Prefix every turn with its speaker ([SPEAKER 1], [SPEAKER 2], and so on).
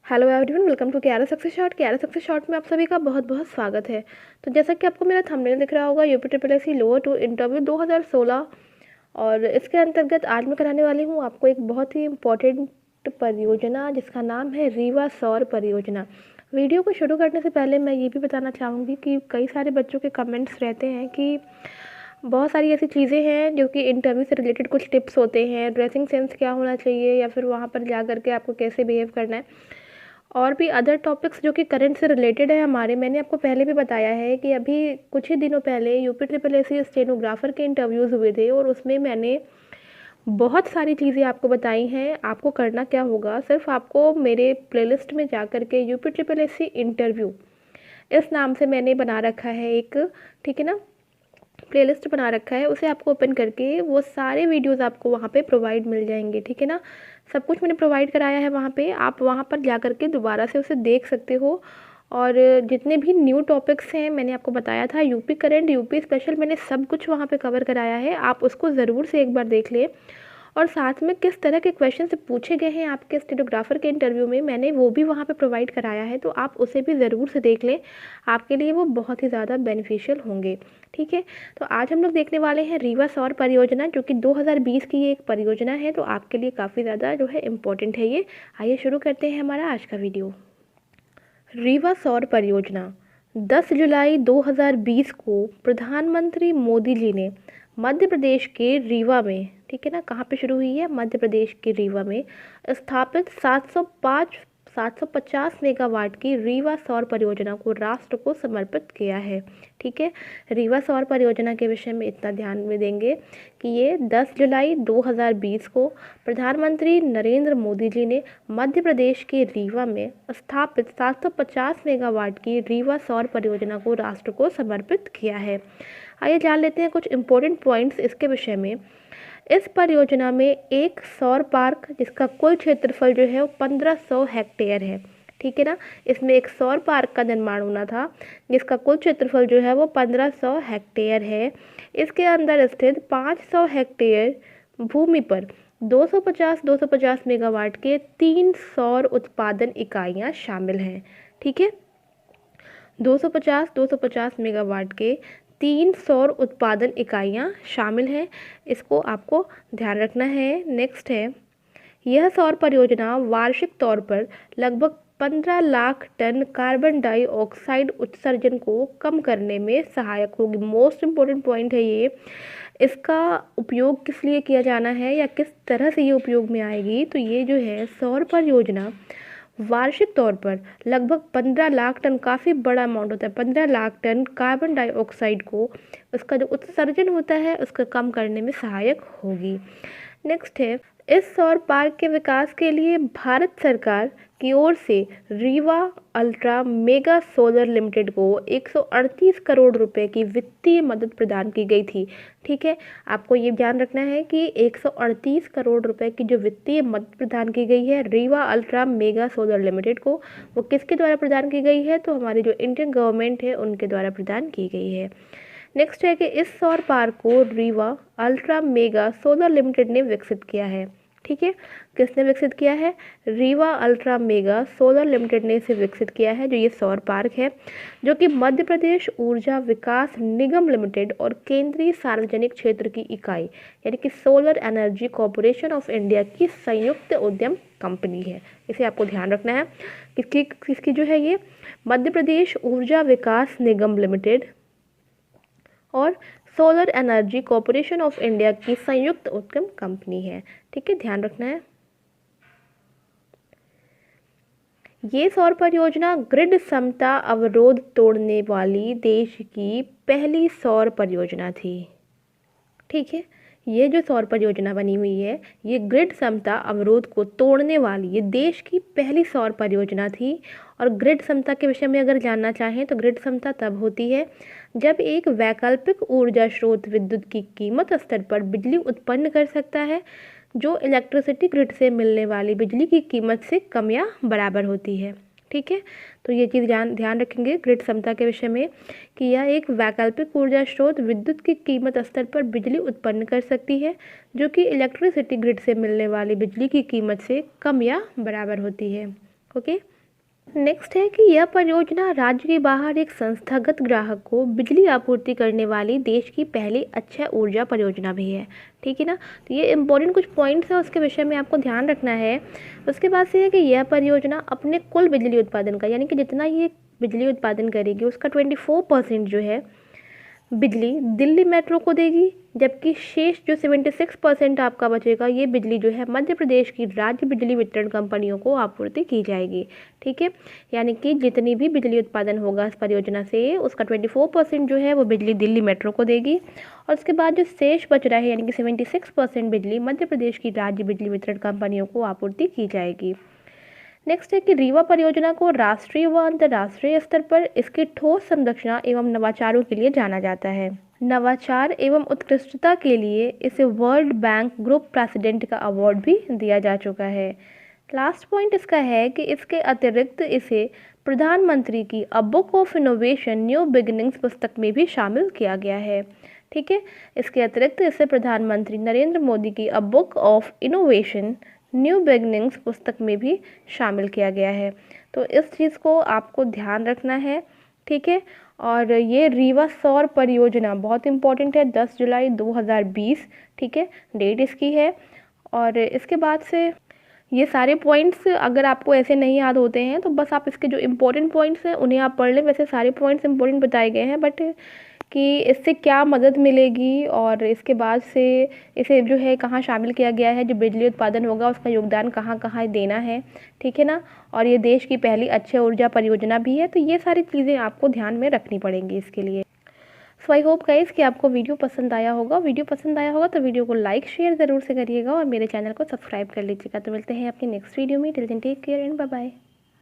[SPEAKER 1] Hello everyone, welcome to KRS success shot. KRS success shot में आप सभी का बहुत बहुत स्वागत है। तो जैसा कि आपको मेरा थंबनेल दिख रहा होगा, UP triple S C lower 2 interview 2016, और इसके अंतर्गत आज मैं कराने वाली हूँ आपको एक बहुत ही इम्पोर्टेंट परियोजना जिसका नाम है रीवा सौर परियोजना। वीडियो को शुरू करने से पहले मैं ये भी बताना चाहूँगी कि कई सारे बच्चों के कमेंट्स रहते हैं कि बहुत सारी ऐसी चीज़ें हैं जो कि इंटरव्यू से रिलेटेड कुछ टिप्स होते हैं, ड्रेसिंग सेंस क्या होना चाहिए या फिर वहाँ पर जा कर के आपको कैसे बिहेव करना है, और भी अदर टॉपिक्स जो कि करंट से रिलेटेड है हमारे। मैंने आपको पहले भी बताया है कि अभी कुछ ही दिनों पहले UP triple S C stenographer के इंटरव्यूज़ हुए थे और उसमें मैंने बहुत सारी चीज़ें आपको बताई हैं। आपको करना क्या होगा, सिर्फ आपको मेरे प्लेलिस्ट में जा कर के UP triple S C interview इस नाम से मैंने बना रखा है एक, ठीक है ना, प्लेलिस्ट बना रखा है। उसे आपको ओपन करके वो सारे वीडियोस आपको वहाँ पे प्रोवाइड मिल जाएंगे, ठीक है ना। सब कुछ मैंने प्रोवाइड कराया है वहाँ पे, आप वहाँ पर जा कर के दोबारा से उसे देख सकते हो। और जितने भी न्यू टॉपिक्स हैं मैंने आपको बताया था, यूपी करंट, यूपी स्पेशल, मैंने सब कुछ वहाँ पे कवर कराया है। आप उसको ज़रूर से एक बार देख लें। और साथ में किस तरह के क्वेश्चन से पूछे गए हैं आपके स्टेनोग्राफर के इंटरव्यू में, मैंने वो भी वहाँ पे प्रोवाइड कराया है, तो आप उसे भी ज़रूर से देख लें। आपके लिए वो बहुत ही ज़्यादा बेनिफिशियल होंगे, ठीक है। तो आज हम लोग देखने वाले हैं रीवा सौर परियोजना, जो कि 2020 की ये एक परियोजना है, तो आपके लिए काफ़ी ज़्यादा जो है इम्पोर्टेंट है ये। आइए शुरू करते हैं हमारा आज का वीडियो। रीवा सौर परियोजना 10 जुलाई 2020 को प्रधानमंत्री मोदी जी ने मध्य प्रदेश के रीवा में, ठीक है ना, कहाँ पे शुरू हुई है, मध्य प्रदेश के रीवा में स्थापित 750 मेगावाट की रीवा सौर परियोजना को राष्ट्र को समर्पित किया है, ठीक है। रीवा सौर परियोजना के विषय में इतना ध्यान में देंगे कि ये 10 जुलाई 2020 को प्रधानमंत्री नरेंद्र मोदी जी ने मध्य प्रदेश के रीवा में स्थापित 750 मेगावाट की रीवा सौर परियोजना को राष्ट्र को समर्पित किया है। आइए जान लेते हैं कुछ इम्पोर्टेंट पॉइंट्स इसके विषय में। इस परियोजना में एक सौर पार्क जिसका कुल क्षेत्रफल जो है वो 1500 हेक्टेयर है, ठीक है ना। इसमें एक सौर पार्क का निर्माण होना था जिसका कुल क्षेत्रफल जो है वो 1500 हेक्टेयर है। इसके अंदर स्थित 500 हेक्टेयर भूमि पर 250 मेगावाट के 3 सौर उत्पादन इकाइयाँ शामिल हैं, ठीक है। 250 मेगावाट के 3 सौर उत्पादन इकाइयाँ शामिल हैं, इसको आपको ध्यान रखना है। नेक्स्ट है, यह सौर परियोजना वार्षिक तौर पर लगभग 15 लाख टन कार्बन डाइऑक्साइड उत्सर्जन को कम करने में सहायक होगी। मोस्ट इम्पोर्टेंट पॉइंट है ये। इसका उपयोग किस लिए किया जाना है या किस तरह से ये उपयोग में आएगी, तो ये जो है सौर परियोजना वार्षिक तौर पर लगभग 15 लाख टन, काफ़ी बड़ा अमाउंट होता है, 15 लाख टन कार्बन डाइऑक्साइड को, उसका जो उत्सर्जन होता है उसका कम करने में सहायक होगी। नेक्स्ट है, इस सौर पार्क के विकास के लिए भारत सरकार की ओर से Rewa ultra mega solar limited को 138 करोड़ रुपए की वित्तीय मदद प्रदान की गई थी, ठीक है। आपको ये ध्यान रखना है कि 138 करोड़ रुपए की जो वित्तीय मदद प्रदान की गई है Rewa ultra mega solar limited को, वो किसके द्वारा प्रदान की गई है, तो हमारी जो इंडियन गवर्नमेंट है उनके द्वारा प्रदान की गई है। नेक्स्ट है कि इस सौर पार्क को Rewa ultra mega solar limited ने विकसित किया है, ठीक है। किसने विकसित किया है, Rewa ultra mega solar limited ने इसे विकसित किया है, जो ये सौर पार्क है, जो कि मध्य प्रदेश ऊर्जा विकास निगम लिमिटेड और केंद्रीय सार्वजनिक क्षेत्र की इकाई यानी कि solar energy corporation of India की संयुक्त उद्यम कंपनी है। इसे आपको ध्यान रखना है। किसकी जो है ये, मध्य प्रदेश ऊर्जा विकास निगम लिमिटेड और solar energy corporation of India की संयुक्त उद्यम कंपनी है, ठीक है, ध्यान रखना है। ये सौर परियोजना ग्रिड क्षमता अवरोध तोड़ने वाली देश की पहली सौर परियोजना थी, ठीक है। ये जो सौर परियोजना बनी हुई है ये ग्रिड क्षमता अवरोध को तोड़ने वाली ये देश की पहली सौर परियोजना थी। और ग्रिड क्षमता के विषय में अगर जानना चाहें तो ग्रिड क्षमता तब होती है जब एक वैकल्पिक ऊर्जा स्रोत विद्युत की कीमत स्तर पर बिजली उत्पन्न कर सकता है जो इलेक्ट्रिसिटी ग्रिड से मिलने वाली बिजली की कीमत से कम या बराबर होती है, ठीक है। तो ये चीज़ ध्यान रखेंगे ग्रिड क्षमता के विषय में कि यह एक वैकल्पिक ऊर्जा स्रोत विद्युत की कीमत स्तर पर बिजली उत्पन्न कर सकती है जो कि इलेक्ट्रिसिटी ग्रिड से मिलने वाली बिजली की कीमत से कम या बराबर होती है, ओके। नेक्स्ट है कि यह परियोजना राज्य के बाहर एक संस्थागत ग्राहक को बिजली आपूर्ति करने वाली देश की पहली अक्षय ऊर्जा परियोजना भी है। ठीक है ना, तो ये इंपॉर्टेंट कुछ पॉइंट्स हैं, उसके विषय में आपको ध्यान रखना है। उसके बाद से है कि यह परियोजना अपने कुल बिजली उत्पादन का, यानी कि जितना ये बिजली उत्पादन करेगी उसका 24% जो है बिजली दिल्ली मेट्रो को देगी, जबकि शेष जो 76% आपका बचेगा ये बिजली जो है मध्य प्रदेश की राज्य बिजली वितरण कंपनियों को आपूर्ति की जाएगी। ठीक है, यानी कि जितनी भी बिजली उत्पादन होगा इस परियोजना से उसका 24% जो है वो बिजली दिल्ली मेट्रो को देगी, और उसके बाद जो शेष बच रहा है यानी कि 76% बिजली मध्य प्रदेश की राज्य बिजली वितरण कंपनियों को आपूर्ति की जाएगी। नेक्स्ट है कि रीवा परियोजना को राष्ट्रीय व अंतर्राष्ट्रीय स्तर पर इसकी ठोस संरचना एवं नवाचारों के लिए जाना जाता है। नवाचार एवं उत्कृष्टता के लिए इसे वर्ल्ड बैंक ग्रुप प्रेसिडेंट का अवार्ड भी दिया जा चुका है। लास्ट पॉइंट इसका है कि इसके अतिरिक्त इसे प्रधानमंत्री की a book of innovation new beginnings पुस्तक में भी शामिल किया गया है। ठीक है, इसके अतिरिक्त इसे प्रधानमंत्री नरेंद्र मोदी की a book of innovation new beginnings पुस्तक में भी शामिल किया गया है। तो इस चीज़ को आपको ध्यान रखना है। ठीक है, और ये रीवा सौर परियोजना बहुत इम्पोर्टेंट है, 10 जुलाई 2020, ठीक है, डेट इसकी है। और इसके बाद से ये सारे पॉइंट्स अगर आपको ऐसे नहीं याद होते हैं तो बस आप इसके जो इम्पोर्टेंट पॉइंट्स हैं उन्हें आप पढ़ लें। वैसे सारे पॉइंट्स इम्पोर्टेंट बताए गए हैं, बट कि इससे क्या मदद मिलेगी और इसके बाद से इसे जो है कहाँ शामिल किया गया है, जो बिजली उत्पादन होगा उसका योगदान कहाँ कहाँ देना है। ठीक है ना, और ये देश की पहली अक्षय ऊर्जा परियोजना भी है, तो ये सारी चीज़ें आपको ध्यान में रखनी पड़ेंगी इसके लिए। सो आई होप गाइस कि आपको वीडियो पसंद आया होगा। वीडियो पसंद आया होगा तो वीडियो को लाइक शेयर ज़रूर से करिएगा और मेरे चैनल को सब्सक्राइब कर लीजिएगा। तो मिलते हैं अपनी नेक्स्ट वीडियो में। Till then take care and bye bye.